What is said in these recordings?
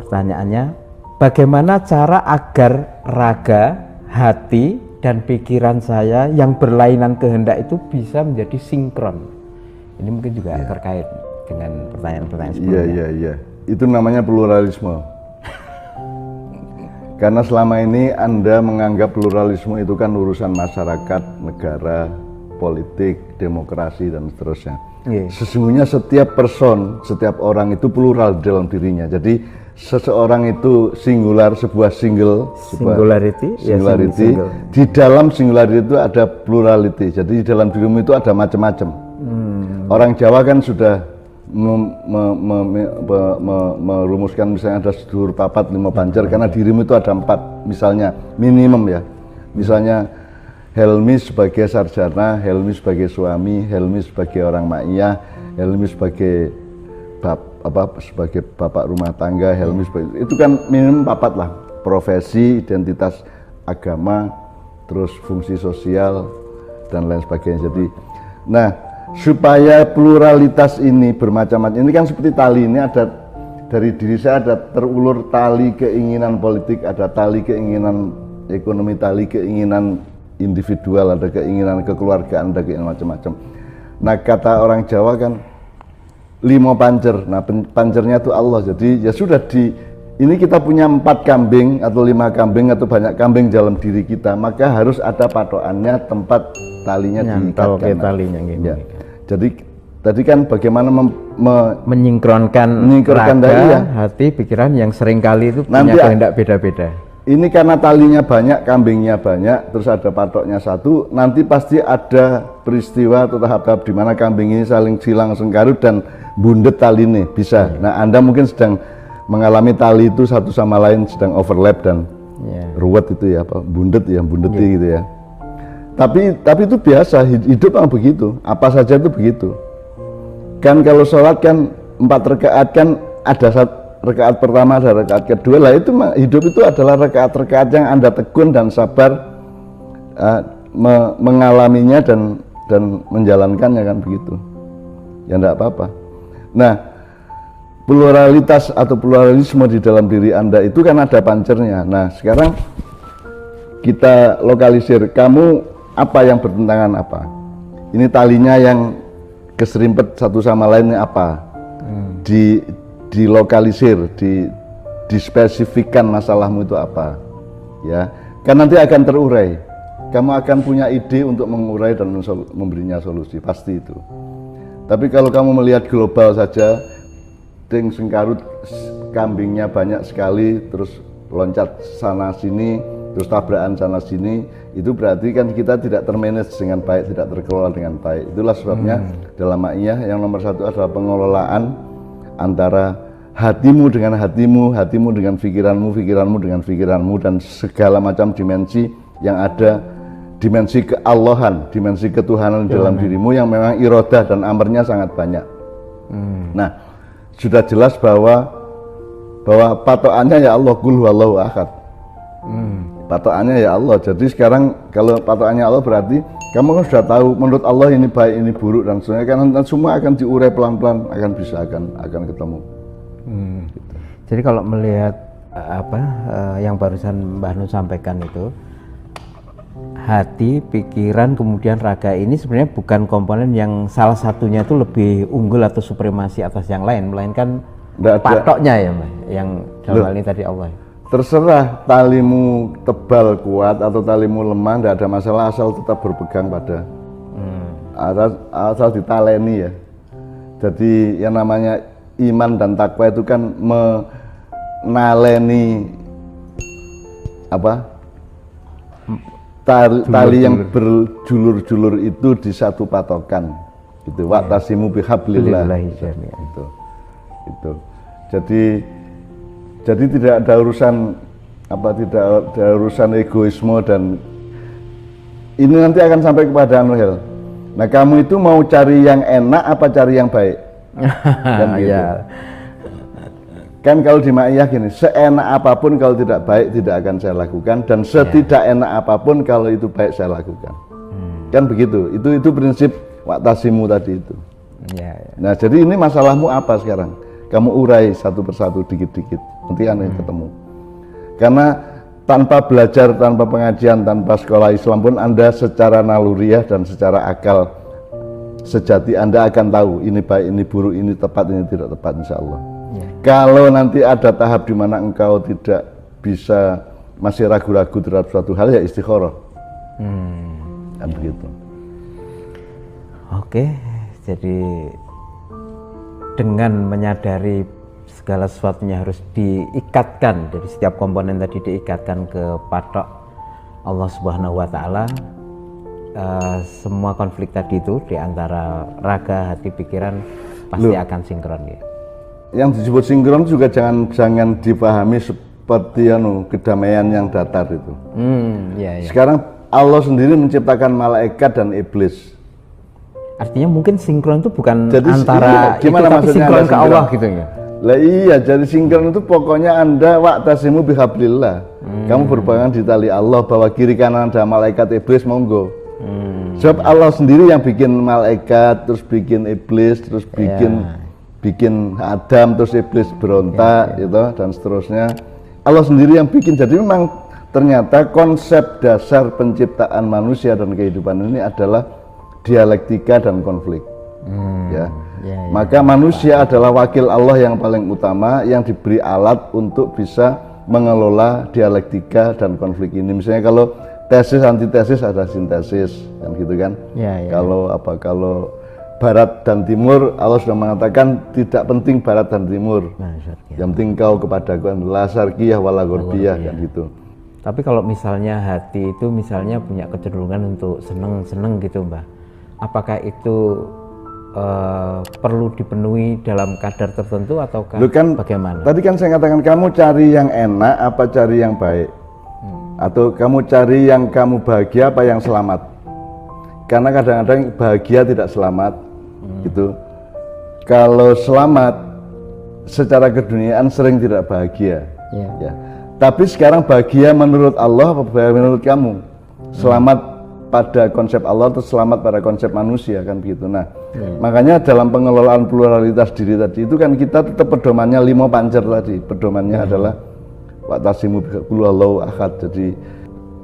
pertanyaannya, bagaimana cara agar raga, hati, dan pikiran saya yang berlainan kehendak itu bisa menjadi sinkron? Ini mungkin juga terkait dengan pertanyaan-pertanyaan sebelumnya. Iya. Itu namanya pluralisme. Karena selama ini Anda menganggap pluralisme itu kan urusan masyarakat, negara, politik, demokrasi, dan seterusnya. Sesungguhnya setiap person, setiap orang itu plural dalam dirinya. Jadi seseorang itu singular, sebuah singularity. Di dalam singularity itu ada plurality. Jadi di dalam dirimu itu ada macam-macam. Orang Jawa kan sudah merumuskan misalnya ada sedulur papat lima pancer, karena dirimu itu ada 4 misalnya, minimum ya. Misalnya Helmi sebagai sarjana, Helmi sebagai suami, Helmi sebagai orang ma'iyah, Helmi sebagai sebagai bapak rumah tangga, Helmi sebagai, itu kan minimum 4 lah. Profesi, identitas agama, terus fungsi sosial dan lain sebagainya. Jadi, nah, supaya pluralitas ini bermacam-macam, ini kan seperti tali, ini ada dari diri saya ada terulur tali keinginan politik, ada tali keinginan ekonomi, tali keinginan individual, ada keinginan kekeluargaan, ada keinginan macam-macam. Nah, kata orang Jawa kan 5 pancer. Nah, pancernya itu Allah. Jadi ya sudah, ini kita punya 4 kambing atau 5 kambing atau banyak kambing dalam diri kita, maka harus ada patokannya, tempat talinya diikatkan. Talinya gini. Ya. Jadi tadi kan bagaimana menyingkronkan raga, hati, pikiran yang seringkali itu punya kehendak beda-beda. Ini karena talinya banyak, kambingnya banyak, terus ada patoknya satu, nanti pasti ada peristiwa atau tahap-tahap di mana kambing ini saling silang sengkarut dan bundet tali ini bisa. Nah, Anda mungkin sedang mengalami tali itu satu sama lain sedang overlap dan ruwet itu ya, bundet gitu ya. Tapi itu biasa, hidup memang begitu, apa saja itu begitu. Kan kalau sholat kan 4 rakaat kan ada rakaat pertama, ada rakaat kedua, lah itu hidup itu adalah rakaat-rakaat yang Anda tekun dan sabar mengalaminya dan menjalankannya, kan begitu. Ya enggak apa-apa. Nah, pluralitas atau pluralisme di dalam diri Anda itu kan ada pancernya. Nah, sekarang kita lokalisir, kamu apa yang bertentangan apa? Ini talinya yang keserimpet satu sama lainnya apa? Dilokalisir, dispesifikkan masalahmu itu apa, ya, kan nanti akan terurai. Kamu akan punya ide untuk mengurai dan memberinya solusi, pasti itu. Tapi kalau kamu melihat global saja, ting sengkarut, kambingnya banyak sekali, terus loncat sana sini, terus tabrakan sana sini, itu berarti kan kita tidak termanage dengan baik, tidak terkelola dengan baik. Itulah sebabnya dalam ma'iyah yang nomor 1 adalah pengelolaan antara hatimu dengan hatimu, hatimu dengan pikiranmu, pikiranmu dengan pikiranmu, dan segala macam dimensi yang ada, dimensi keallahan, dimensi ketuhanan dalam dirimu yang memang irodah dan amarnya sangat banyak. Nah, sudah jelas bahwa patokannya ya Allah, qul huwallahu ahad. Patokannya ya Allah. Jadi sekarang kalau patokannya Allah berarti kamu kan sudah tahu menurut Allah ini baik, ini buruk dan sebagainya, kan semua akan diurai pelan-pelan, akan ketemu. Gitu. Jadi kalau melihat yang barusan Mbah Nun sampaikan itu, hati, pikiran, kemudian raga ini sebenarnya bukan komponen yang salah satunya itu lebih unggul atau supremasi atas yang lain, melainkan patoknya ya Mbah, yang dalam hal ini tadi Allah. Terserah talimu tebal kuat atau talimu lemah, tidak ada masalah asal tetap berpegang pada asal ditaleni ya. Jadi yang namanya iman dan takwa itu kan menaleni tali yang berjulur-julur itu di satu patokan gitu. Wa'tasimu bihablillah itu. Jadi tidak ada urusan egoisme, dan ini nanti akan sampai kepada Anuhel. Nah, kamu itu mau cari yang enak apa cari yang baik? Kan gitu. Kan kalau di ma'iyah gini, seenak apapun kalau tidak baik tidak akan saya lakukan, dan setidak enak apapun kalau itu baik saya lakukan. Kan begitu. Itu prinsip wa'tasimu tadi itu. Nah, jadi ini masalahmu apa sekarang? Kamu urai satu persatu, dikit-dikit. nanti kan ketemu. Karena tanpa belajar, tanpa pengajian, tanpa sekolah Islam pun Anda secara naluriah dan secara akal sejati Anda akan tahu ini baik, ini buruk, ini tepat, ini tidak tepat, insya Allah. Ya. Kalau nanti ada tahap di mana engkau tidak bisa, masih ragu-ragu terhadap suatu hal, ya istikharah. Kan begitu. Oke, jadi dengan menyadari segala sesuatunya harus diikatkan, dari setiap komponen tadi diikatkan ke patok Allah Subhanahu wa Ta'ala, semua konflik tadi itu di antara raga, hati, pikiran pasti akan sinkron ya. Yang disebut sinkron juga jangan dipahami seperti kedamaian yang datar itu. Ya. Sekarang Allah sendiri menciptakan malaikat dan iblis. Artinya mungkin sinkron itu bukan Jadi, antara iya, gimana itu, tapi maksudnya sinkron ada ke Allah gitu ya. Lah iya, jadi sinkron itu pokoknya Anda wa'tasimu bihablillah. Kamu berpegang di tali Allah, bahwa kiri kanan ada malaikat, iblis, monggo. Sebab Allah sendiri yang bikin malaikat, terus bikin iblis, terus bikin Adam, terus iblis berontak gitu, dan seterusnya. Allah sendiri yang bikin. Jadi memang ternyata konsep dasar penciptaan manusia dan kehidupan ini adalah dialektika dan konflik. Maka manusia adalah wakil Allah yang paling utama, yang diberi alat untuk bisa mengelola dialektika dan konflik ini. Misalnya kalau tesis antitesis ada sintesis, kan gitu kan. Kalau barat dan timur, Allah sudah mengatakan tidak penting barat dan timur. Yang penting kau kepadaku adalah syarqiyah wala gharbiyah, kan gitu. Tapi kalau misalnya hati itu misalnya punya kecenderungan untuk seneng-seneng gitu, Mbah. Apakah itu perlu dipenuhi dalam kadar tertentu ataukah bagaimana? Tadi kan saya katakan kamu cari yang enak apa cari yang baik? Atau kamu cari yang kamu bahagia apa yang selamat? Karena kadang-kadang bahagia tidak selamat gitu. Kalau selamat secara keduniaan sering tidak bahagia. Ya. Tapi sekarang bahagia menurut Allah apa bahagia menurut kamu? Selamat pada konsep Allah atau selamat pada konsep manusia, kan begitu. Nah, makanya dalam pengelolaan pluralitas diri tadi itu kan kita tetap pedomannya 5 pancer tadi. Pedomannya adalah wa'tasimu bihablillah ahad. Jadi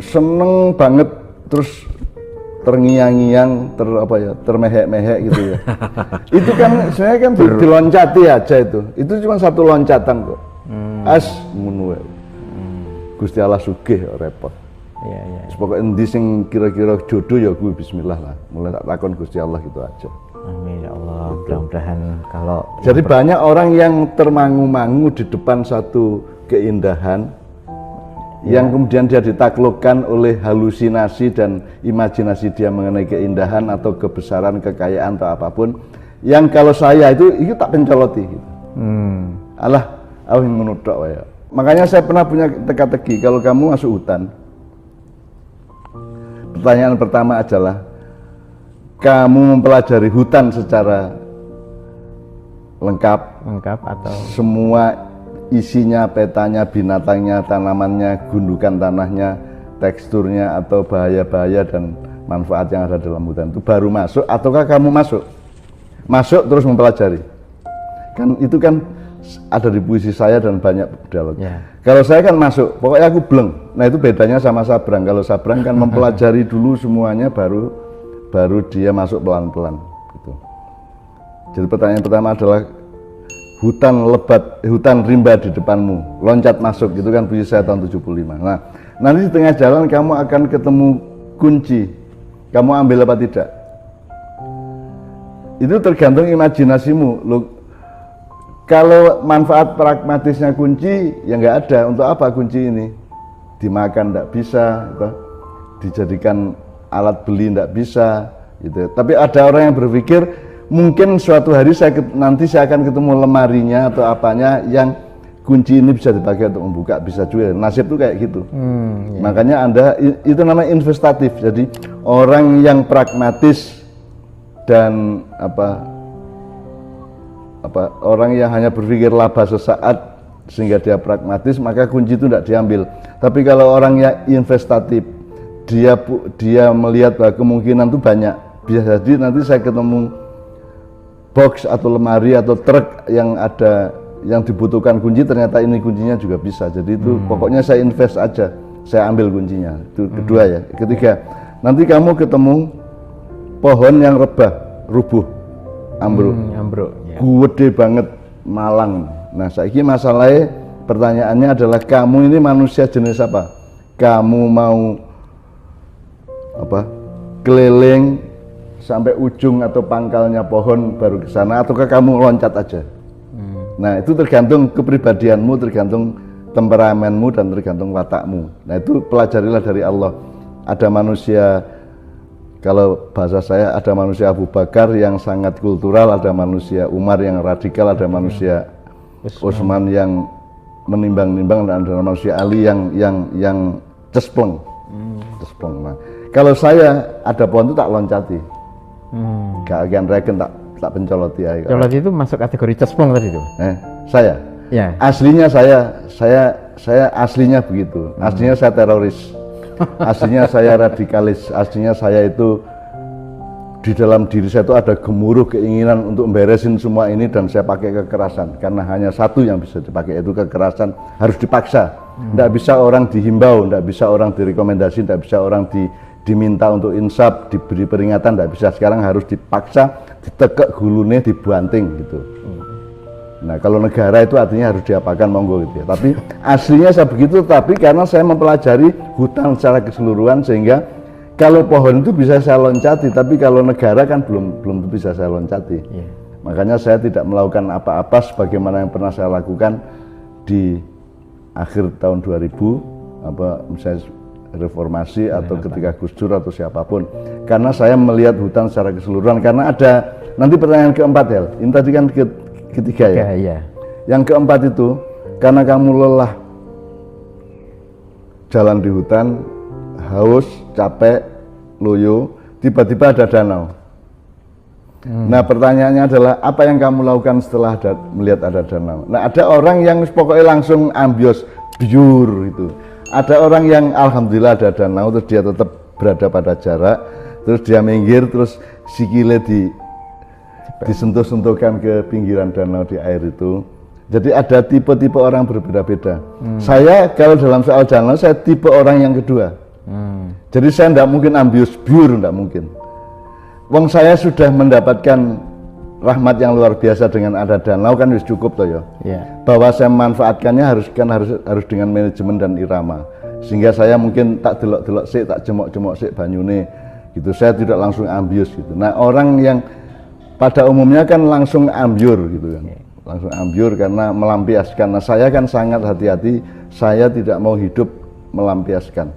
seneng banget terus terngiang-ngiang, termehek-mehek gitu ya. Itu kan sebenarnya kan diloncati aja itu. Itu cuma satu loncatan kok. Munwe. Gusti Allah sugih repot. Pokoknya endi sing kira-kira jodoh ya gue bismillah lah. Mulai tak takon Gusti Allah gitu aja. Amin ya Allah. Mudah-mudahan kalau jadi banyak orang yang termangu-mangu di depan satu keindahan yang kemudian dia ditaklukkan oleh halusinasi dan imajinasi dia mengenai keindahan atau kebesaran, kekayaan atau apapun, yang kalau saya itu tak pencoloti gitu. Alah, aku menudok ya. Makanya saya pernah punya teka-teki, kalau kamu masuk hutan, pertanyaan pertama adalah kamu mempelajari hutan secara lengkap atau semua isinya, petanya, binatangnya, tanamannya, gundukan tanahnya, teksturnya, atau bahaya-bahaya dan manfaat yang ada dalam hutan itu baru masuk, ataukah kamu masuk terus mempelajari? Kan itu kan ada di puisi saya dan banyak dialog. Kalau saya kan masuk, pokoknya aku bleng. Nah itu bedanya sama Sabrang. Kalau Sabrang kan mempelajari dulu semuanya, baru dia masuk pelan-pelan gitu. Jadi pertanyaan pertama adalah hutan lebat, hutan rimba di depanmu, loncat masuk, gitu kan puisi saya tahun 75. Nah nanti di tengah jalan kamu akan ketemu kunci, kamu ambil apa tidak? Itu tergantung imajinasimu. Kalau manfaat pragmatisnya kunci, ya nggak ada. Untuk apa kunci ini? Dimakan nggak bisa, gitu. Dijadikan alat beli nggak bisa, gitu. Tapi ada orang yang berpikir mungkin suatu hari nanti saya akan ketemu lemarinya atau apanya yang kunci ini bisa dipakai untuk membuka, bisa juga. Nasib tuh kayak gitu. Makanya itu namanya investatif. Jadi orang yang pragmatis dan orang yang hanya berpikir laba sesaat sehingga dia pragmatis, maka kunci itu tidak diambil. Tapi kalau orang yang investatif, dia melihat bahwa kemungkinan itu banyak. Bisa jadi nanti saya ketemu box atau lemari atau truk yang ada yang dibutuhkan kunci ternyata ini kuncinya juga bisa. Jadi itu pokoknya saya invest aja, saya ambil kuncinya. Itu kedua ya. Ketiga, nanti kamu ketemu pohon yang rubuh, ambruk, ambruk ya. gede banget, malang. Nah saiki masalahnya, pertanyaannya adalah kamu ini manusia jenis apa? Kamu mau apa? Keliling sampai ujung atau pangkalnya pohon baru ke sana, ataukah kamu loncat aja? Nah itu tergantung kepribadianmu, tergantung temperamenmu dan tergantung watakmu. Nah itu pelajarilah dari Allah. Ada manusia, kalau bahasa saya, ada manusia Abu Bakar yang sangat kultural, ada manusia Umar yang radikal, ada manusia Utsman yang menimbang-nimbang, dan ada manusia Ali yang cespleng. Cespleng. Nah, kalau saya ada pohon itu tak loncati, gak akan regen, tak pencoloti aja. Colot itu masuk kategori cesplong tadi itu? Saya? Ya. Aslinya saya aslinya begitu. Aslinya saya teroris. Aslinya saya radikalis. Aslinya saya itu di dalam diri saya itu ada gemuruh keinginan untuk memberesin semua ini, dan saya pakai kekerasan. Karena hanya satu yang bisa dipakai, itu kekerasan. Harus dipaksa. Tidak bisa orang dihimbau, tidak bisa orang direkomendasi, tidak bisa orang diminta untuk insaf, diberi peringatan, tidak bisa. Sekarang harus dipaksa, ditekek gulune, dibanting gitu. Nah kalau negara itu artinya harus diapakan, monggo gitu ya. Tapi aslinya saya begitu, tapi karena saya mempelajari hutan secara keseluruhan, sehingga kalau pohon itu bisa saya loncati, tapi kalau negara kan belum bisa saya loncati. Makanya saya tidak melakukan apa-apa sebagaimana yang pernah saya lakukan di akhir tahun 2000, misalnya reformasi atau ketika Gus Dur atau siapapun, karena saya melihat hutan secara keseluruhan. Karena ada nanti pertanyaan keempat ya, ini tadi kan ketiga ya. Ya. Yang keempat itu, karena kamu lelah jalan di hutan, haus, capek, loyo, tiba-tiba ada danau. Nah pertanyaannya adalah, apa yang kamu lakukan setelah melihat ada danau? Nah ada orang yang pokoknya langsung ambios, biur itu. Ada orang yang alhamdulillah ada danau, terus dia tetap berada pada jarak, terus dia minggir, terus sikile disentuh-sentuhkan ke pinggiran danau di air itu. Jadi ada tipe-tipe orang berbeda-beda. Saya kalau dalam soal danau, saya tipe orang yang kedua. Jadi saya tidak mungkin ambius biur, tidak mungkin. Wong saya sudah mendapatkan rahmat yang luar biasa dengan ada danau, kan wis cukup toh ya. Bahwa saya memanfaatkannya harus dengan manajemen dan irama. Sehingga saya mungkin tak delok-delok sik, tak jemok-jemok sik banyune gitu. Saya tidak langsung ambius gitu. Nah, orang yang pada umumnya kan langsung ambyur gitu kan. Langsung ambyur karena melampiaskan. Nah, saya kan sangat hati-hati, saya tidak mau hidup melampiaskan.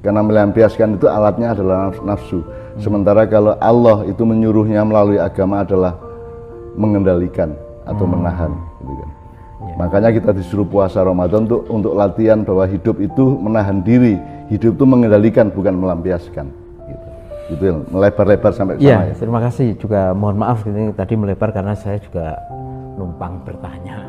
Karena melampiaskan itu alatnya adalah nafsu. Sementara kalau Allah itu menyuruhnya melalui agama adalah mengendalikan atau menahan gitu kan. Makanya kita disuruh puasa Ramadan untuk latihan bahwa hidup itu menahan diri, hidup itu mengendalikan bukan melampiaskan gitu. Gitu ya, melebar-lebar sampai ke sana ya. Terima kasih juga, mohon maaf ini tadi melebar karena saya juga numpang bertanya.